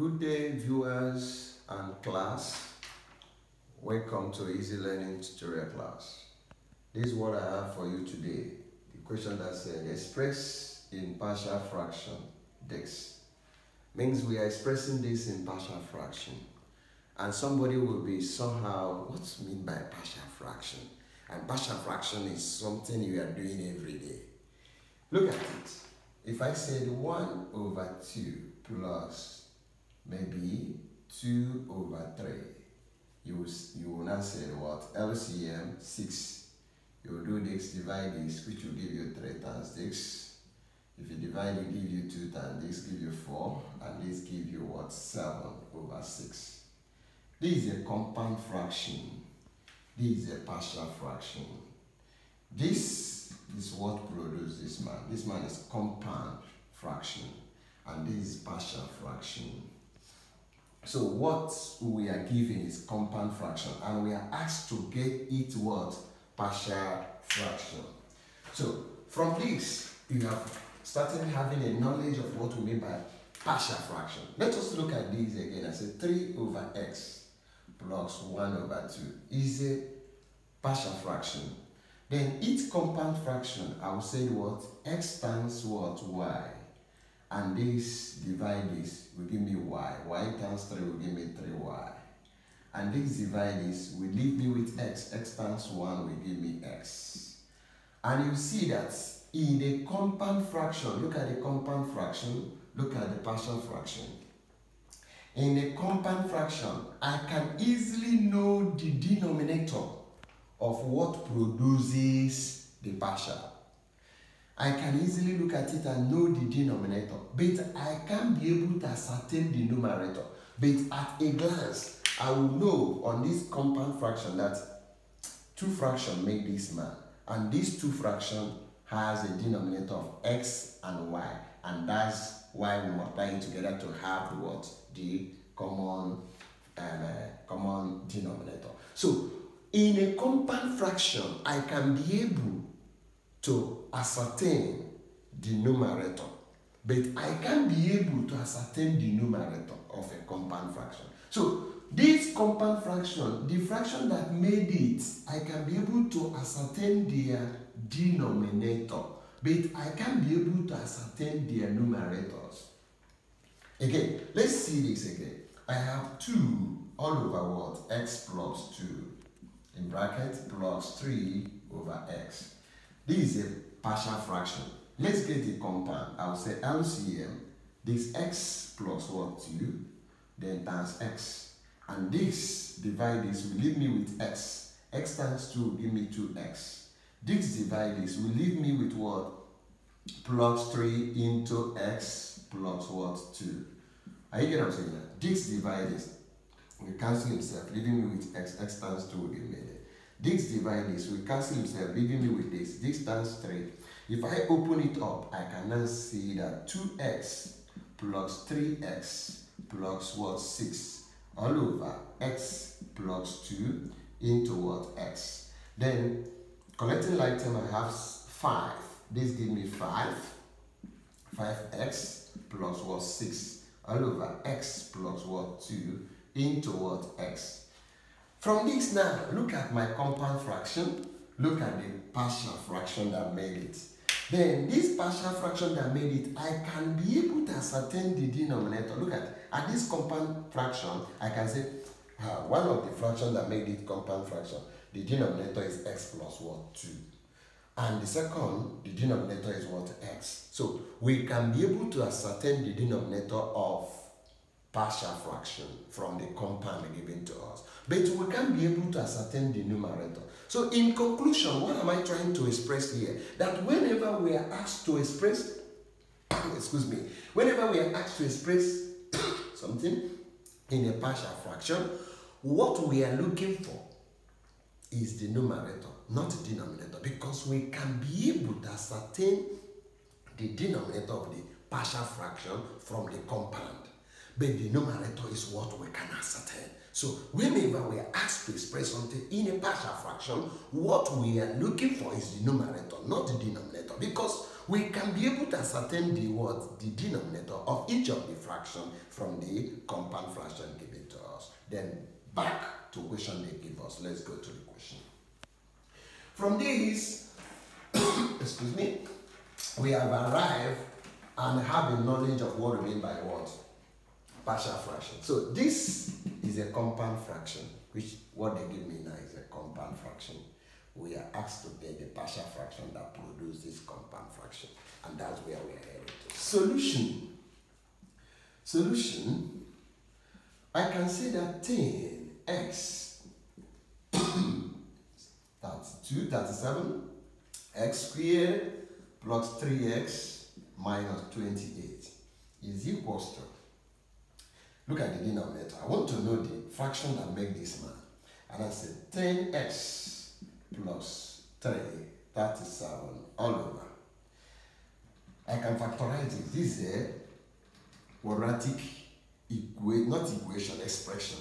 Good day, viewers and class. Welcome to Easy Learning Tutorial class. This is what I have for you today. The question that said express in partial fraction this means we are expressing this in partial fraction, and somebody will be somehow, what's mean by partial fraction? And partial fraction is something you are doing every day. Look at it. If I said 1 over 2 plus maybe 2 over 3, you will now say what? LCM 6. You will do this, divide this, which will give you 3 times this. If you divide it, give you 2 times this, give you 4, and this give you what? 7 over 6. This is a compound fraction. This is a partial fraction. This is what produces this man. This man is compound fraction, and this is partial fraction. So what we are given is compound fraction, and we are asked to get it what? Partial fraction. So from this, you have started having a knowledge of what we mean by partial fraction. Let us look at this again. I say 3 over x plus 1 over 2 is a partial fraction. Then each compound fraction, I will say what? X times what? Y. And this divide this will give me y. Y times 3 will give me 3y. And this divide this will leave me with x. X times 1 will give me x. And you see that in a compound fraction, look at the compound fraction, look at the partial fraction. In a compound fraction, I can easily know the denominator of what produces the partial. I can easily look at it and know the denominator, but I can't be able to ascertain the numerator. But at a glance, I will know on this compound fraction that 2 fractions make this man, and these 2 fractions has a denominator of x and y, and that's why we multiply it together to have what? The common denominator. So in a compound fraction, I can be able to ascertain the numerator, but I can't be able to ascertain the numerator of a compound fraction. So this compound fraction, the fraction that made it, I can be able to ascertain their denominator, but I can't be able to ascertain their numerators. Again, let's see this again. I have 2 all over what? X plus 2 in bracket plus 3 over x. This is a partial fraction. Let's get the compound. I will say LCM. This x plus what? 2, then times x. And this divide this will leave me with x. X times 2 will give me 2x. This divide this will leave me with what? Plus 3 into x plus what? 2. Are you getting what I'm saying? This divide this will cancel himself, leaving me with x. X times 2 will give me it. This divide this will cancel himself, leaving me with this. This times 3. If I open it up, I can now see that 2x plus 3x plus what? 6 all over x plus 2 into what? X. Then collecting like term, I have 5. This gives me 5x plus what? 6 all over x plus what? 2 into what? X. From this now, look at my compound fraction, look at the partial fraction that made it. Then this partial fraction that made it, I can be able to ascertain the denominator. Look at this compound fraction, I can say one of the fractions that made it compound fraction, the denominator is x plus what? 2. And the second, the denominator is what? X. So we can be able to ascertain the denominator of partial fraction from the compound given to us, but we can't be able to ascertain the numerator. So in conclusion, what am I trying to express here? That whenever we are asked to express whenever we are asked to express something in a partial fraction, what we are looking for is the numerator, not the denominator, because we can be able to ascertain the denominator of the partial fraction from the compound. But the numerator is what we can ascertain. So whenever we are asked to express something in a partial fraction, what we are looking for is the numerator, not the denominator. Because we can be able to ascertain the what? The denominator of each of the fraction from the compound fraction given to us. Then back to question they give us. Let's go to the question. From this, excuse me, we have arrived and have a knowledge of what we mean by what? Partial fraction. So this is a compound fraction, which what they give me now is a compound fraction. We are asked to get the partial fraction that produces this compound fraction, and that's where we are headed to. Solution. Solution. I can say that 10x that's 237 x squared plus 3x minus 28 is equals to, look at the denominator. I want to know the fraction that makes this man. And I said 10x plus 3, 37 all over. I can factorize it. This is a quadratic expression.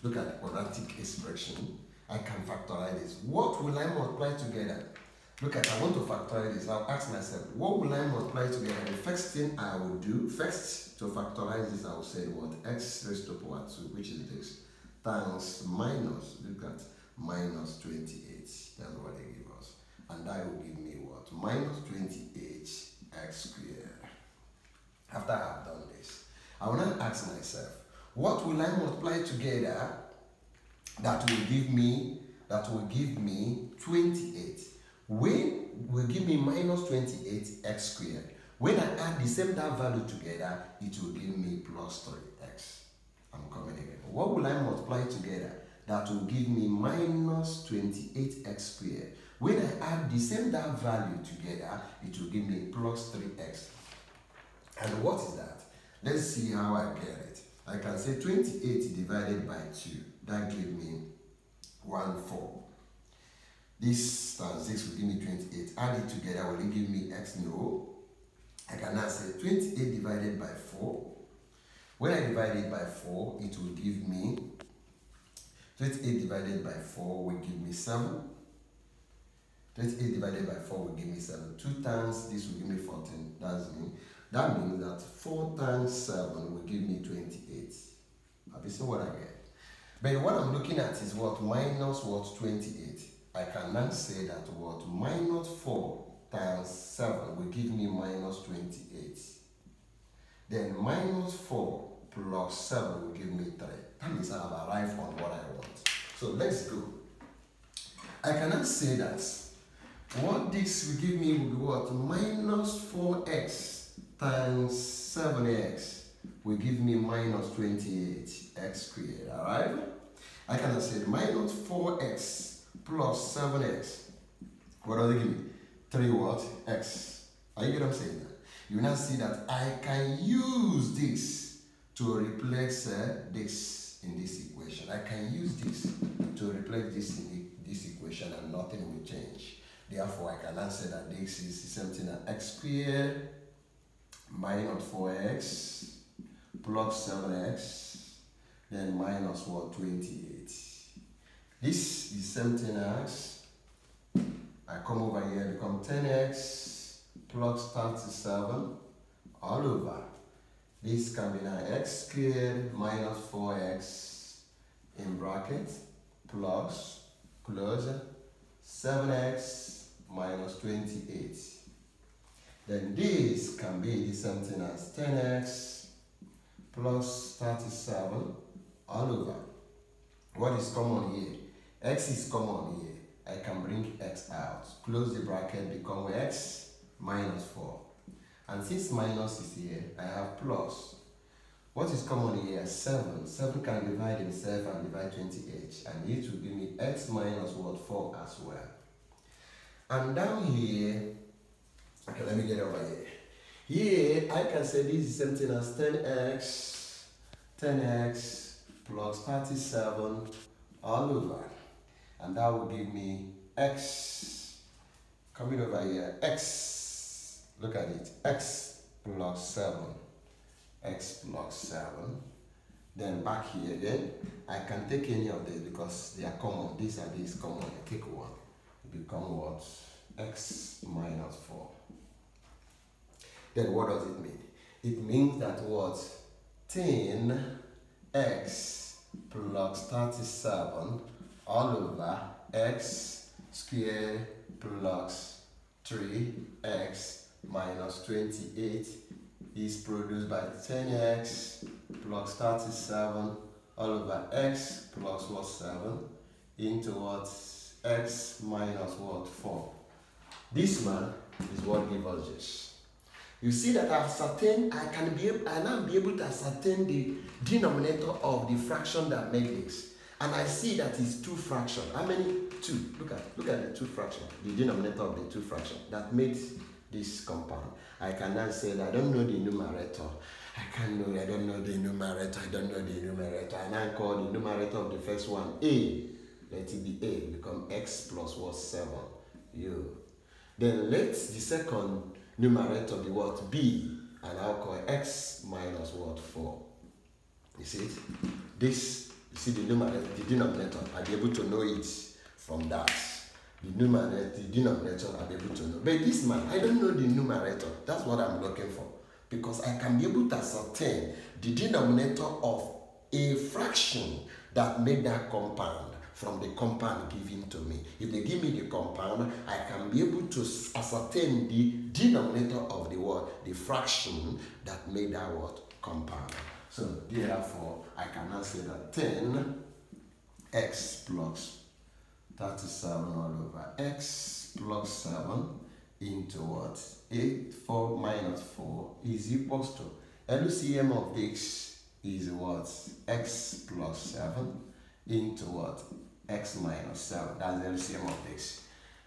Look at the quadratic expression. I can factorize this. What will I multiply together? Look at, I want to factorize this. I'll ask myself, what will I multiply together? The first thing I will do, first to factorize this, I will say what? X raised to the power 2, which is this, times minus, look at, minus 28. That's what they give us. And that will give me what? Minus 28 x squared. After I have done this, I will now ask myself, what will I multiply together that will give me 28? When will give me minus 28 x squared. When I add the same that value together, it will give me plus 3x. I'm coming again. What will I multiply together that will give me minus 28x squared? When I add the same that value together, it will give me plus 3x. And what is that? Let's see how I get it. I can say 28 divided by 2. That gives me 1/4. This times this will give me 28. Add it together, will it give me x? No. I can now say 28 divided by 4. When I divide it by 4, it will give me 28 divided by 4 will give me 7. 28 divided by 4 will give me 7. 2 times this will give me 14. That means that 4 times 7 will give me 28. Have you seen what I get? But what I'm looking at is what? Minus what? 28. I can now say that what? Minus 4 times 7 will give me minus 28. Then minus 4 plus 7 will give me 3. That means I have arrived on what I want. So let's go. I cannot say that what this will give me will be what? Minus 4x times 7x will give me minus 28x squared. Alright? I cannot say minus 4x plus 7x. What does it give me? 3 what? X. Are you get what I'm saying? You now see that I can use this to replace this in this equation. I can use this to replace this in this equation and nothing will change. Therefore, I can answer that this is the same thing as x squared minus 4x plus 7x then minus what? 28. This is the same thing as I come over here, become 10x plus 37 all over. This can be now x squared minus 4x in bracket plus close 7x minus 28. Then this can be the same thing as 10x plus 37 all over. What is common here? X is common here. I can bring x out. Close the bracket, become x minus 4. And since minus is here, I have plus. What is common here? 7. 7 can divide itself and divide 28. And it will give me x minus what? 4 as well. And down here, okay, let me get over here. Here, I can say this is the same thing as 10x plus 37 all over. And that will give me x, coming over here, x, look at it, x plus 7, x plus 7. Then back here again, I can take any of these because they are common. These are these common. I take one. It becomes what? X minus 4. Then what does it mean? It means that what? 10x plus 37 all over x squared plus 3x minus 28 is produced by 10x plus 37 all over x plus what? 7 into what? X minus what? 4. This man is what gives us this. You see that I now be able to ascertain the denominator of the fraction that makes this. And I see that it's two fractions. How many? 2. Look at the two fractions, the denominator of the two fractions that makes this compound. I can now say that I don't know the numerator. I don't know the numerator. And I call the numerator of the first one A. Let it be A, become x plus what? 7. Then let the second numerator be what? B, and I'll call x minus what? 4. You see it? This, you see the numerator, the denominator, I'll be able to know it from that. The denominator, I'll be able to know. But this man, I don't know the numerator. That's what I'm looking for. Because I can be able to ascertain the denominator of a fraction that made that compound from the compound given to me. If they give me the compound, I can be able to ascertain the denominator of the word, the fraction that made that word compound. So therefore, I can now say that 10x plus 37 all over x plus 7 into what? 8, 4 minus 4 is equals to LCM of x is what? X plus 7 into what? X minus 7. That's the LCM of this.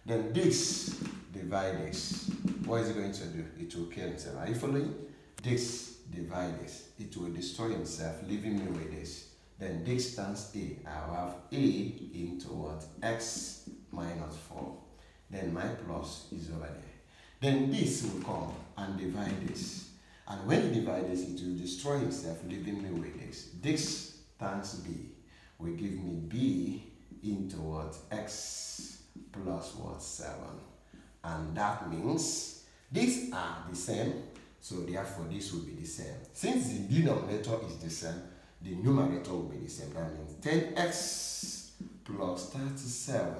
Then this divide this. What is it going to do? It will kill itself. Are you following? This divide this. It will destroy itself, leaving me with this. Then this times A. I'll have A into what? X minus 4. Then my plus is over there. Then this will come and divide this. And when you divide this, it will destroy itself, leaving me with this. This times B will give me B into what? X plus what? 7. And that means these are the same, so therefore this will be the same. Since the denominator is the same, the numerator will be the same. That means 10x plus 37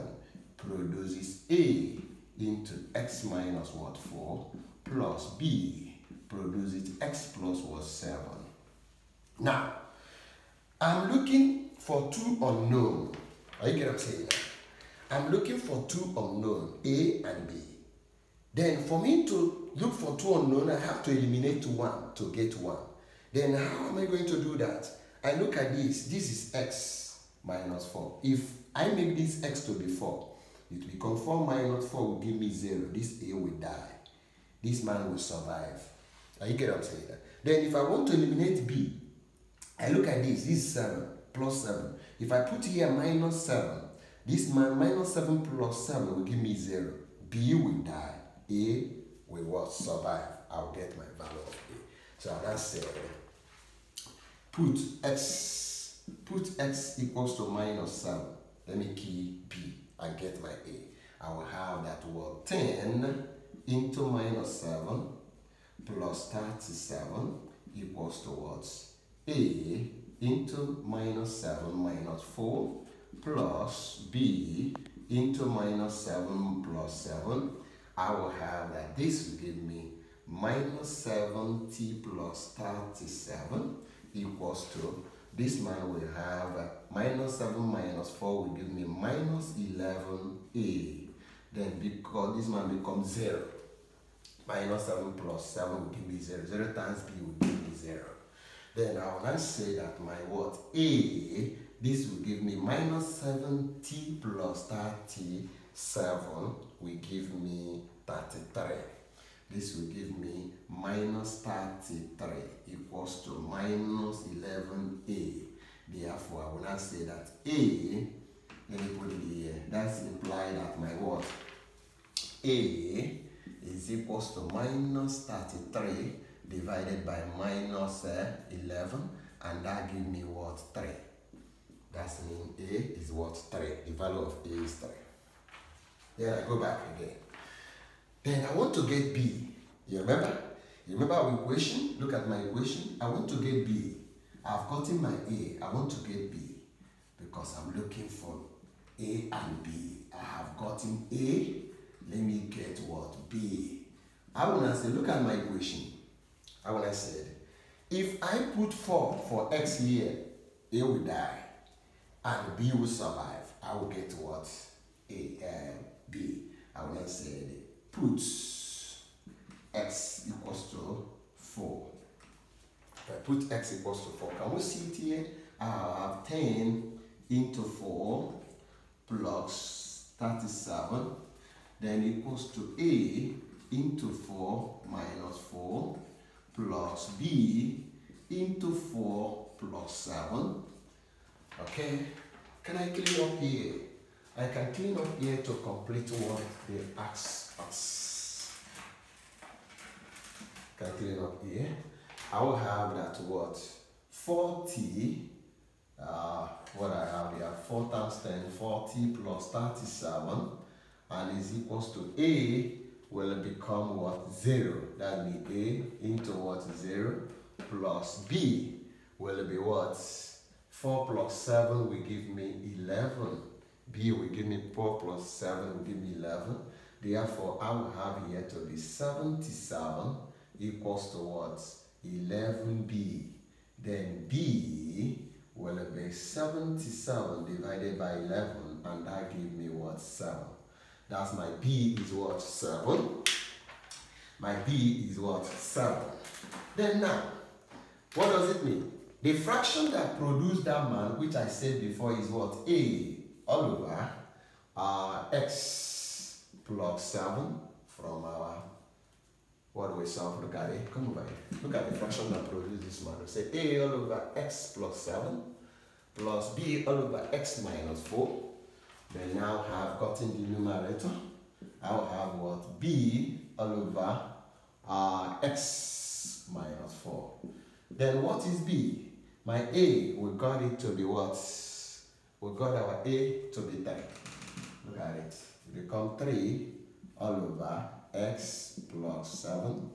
produces A into x minus what? 4 plus B produces x plus what? 7. Now, I'm looking for two unknown. Are you getting what I'm saying? I'm looking for two unknown, A and B. Then for me to look for two unknown, I have to eliminate one to get one. Then how am I going to do that? I look at this. This is x minus 4. If I make this x to be 4, it will become 4 minus 4 will give me 0. This A will die. This man will survive. Are you getting what I'm saying? Then if I want to eliminate B, I look at this. This is 7 plus 7. If I put here minus 7, this man minus 7 plus 7 will give me 0. B will die. A will what? Survive. I'll get my value of A. So that's say put x equals to minus 7. Let me key B and get my A. I will have that word 10 into minus 7 plus 37 equals to what? A into minus 7 minus 4 plus B into minus 7 plus 7. I will have that this will give me minus 70 plus 37 equals to, this man will have minus 7 minus 4 will give me minus 11A. Then because this man becomes 0, minus 7 plus 7 will give me 0. 0 times B will give me 0. Then I will now say that my what? A, this will give me minus 70 plus 37 will give me 33. This will give me minus 33 equals to minus 11A. Therefore, I will now say that A, let me put it here, that's implied that my what? A is equals to minus 33 divided by minus 11, and that gives me what? 3. That's mean A is what? 3. The value of A is 3. Then I go back again. Then I want to get B. You remember? Remember our equation? Look at my equation. I want to get B. I've gotten my A. I want to get B because I'm looking for A and B. I have gotten A. Let me get what? B. I want to say, look at my equation. I want to say, if I put 4 for X here, A will die and B will survive. I will get what? A and B. I want to say, put X equals to 4. If I put X equals to 4, can we see it here? I have 10 into 4 plus 37, then equals to A into 4 minus 4 plus B into 4 plus 7. Okay, can I clean up here? I can clean up here to complete what they ask us. Can I clean up here? I will have that what? 40, what I have here, 4 times 10, 40 plus 37, and is equals to A will become what? 0. That means A into what? 0 plus B will be what? 4 plus 7 will give me 11. B will give me 4 plus 7 will give me 11. Therefore, I will have here to be 77 equals to what? 11B. Then B will be 77 divided by 11, and that gives me what? 7. That's my B is what? 7. My B is what? 7. Then now, what does it mean? The fraction that produced that man, which I said before, is what? A all over X plus 7 from our, what do we solve? Look at it. Come over here. Look at the fraction that produced this man. We say A all over X plus 7 plus B all over X minus 4. Then now I have gotten the numerator. I will have what? B all over X minus 4. Then what is B? My A, we got it to be what? We got our A to be 10. Look at it. It becomes 3 all over X plus 7.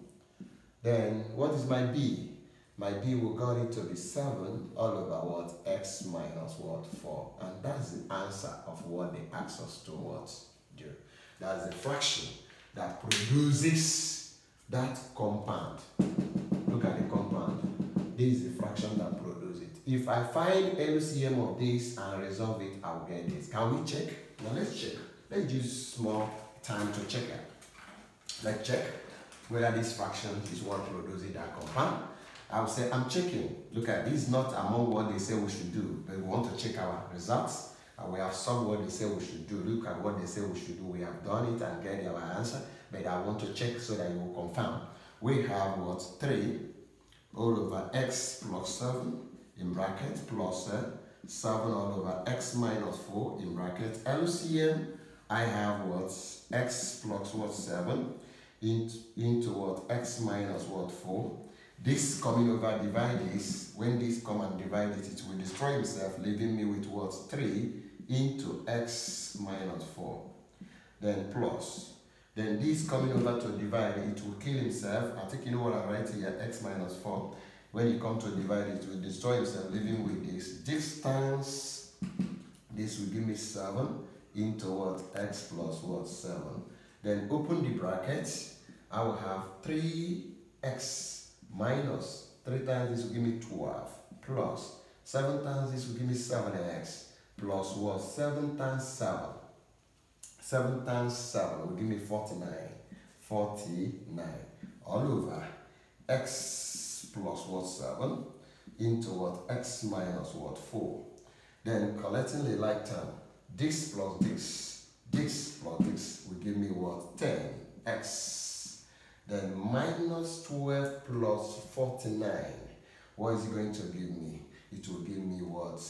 Then what is my B? My B, we got it to be 7 all over what? X minus what? 4. And that's the answer of what they asked us to what? Do. That's the fraction that produces that compound. Look at the compound. This is the fraction that produces it. If I find LCM of this and resolve it, I'll get this. Can we check? Now let's check. Let's use small time to check it. Let's check whether this fraction is what produces that compound. I will say I'm checking. Look at this is not among what they say we should do, but we want to check our results. And we have solved what they say we should do. Look at what they say we should do. We have done it and get our answer, but I want to check so that you will confirm. We have what? 3 all over X plus 7 in bracket plus 7 all over X minus 4 in bracket. LCM, I have what? X plus what? 7 into what? X minus what? 4. This coming over divide this. When this come and divide it, it will destroy itself, leaving me with what? 3 into X minus 4. Then plus. Then this coming over to divide, it will kill himself. I think you know what I write here, X minus 4. When you come to divide, it will destroy itself, leaving with this. This times, this will give me 7 into what? X plus what? 7. Then open the bracket. I will have 3x minus 3 times this will give me 12 plus 7 times this will give me 7x plus what? 7 times 7. 7 times 7 will give me 49. 49 all over x plus what? 7 into what? X minus what? 4. Then collecting the like term, this plus this, this plus this will give me what? 10x. Then minus 12 plus 49. What is it going to give me? It will give me what?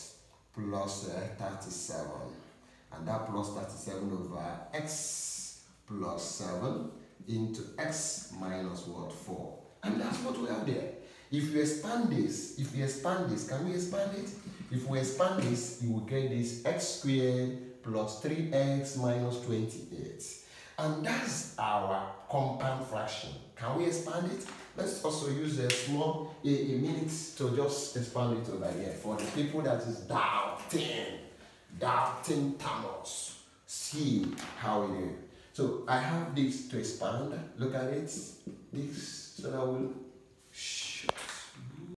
Plus 37. And that plus 37 over x plus 7 into x minus what? 4. And that's what we have there. If we expand this, can we expand it? If we expand this, you will get this x squared plus 3x minus 28. And that's our compound fraction. Can we expand it? Let's also use a minute to just expand it over here. For the people that is doubting Thomas, see how it is. So I have this to expand. Look at it. This, so that will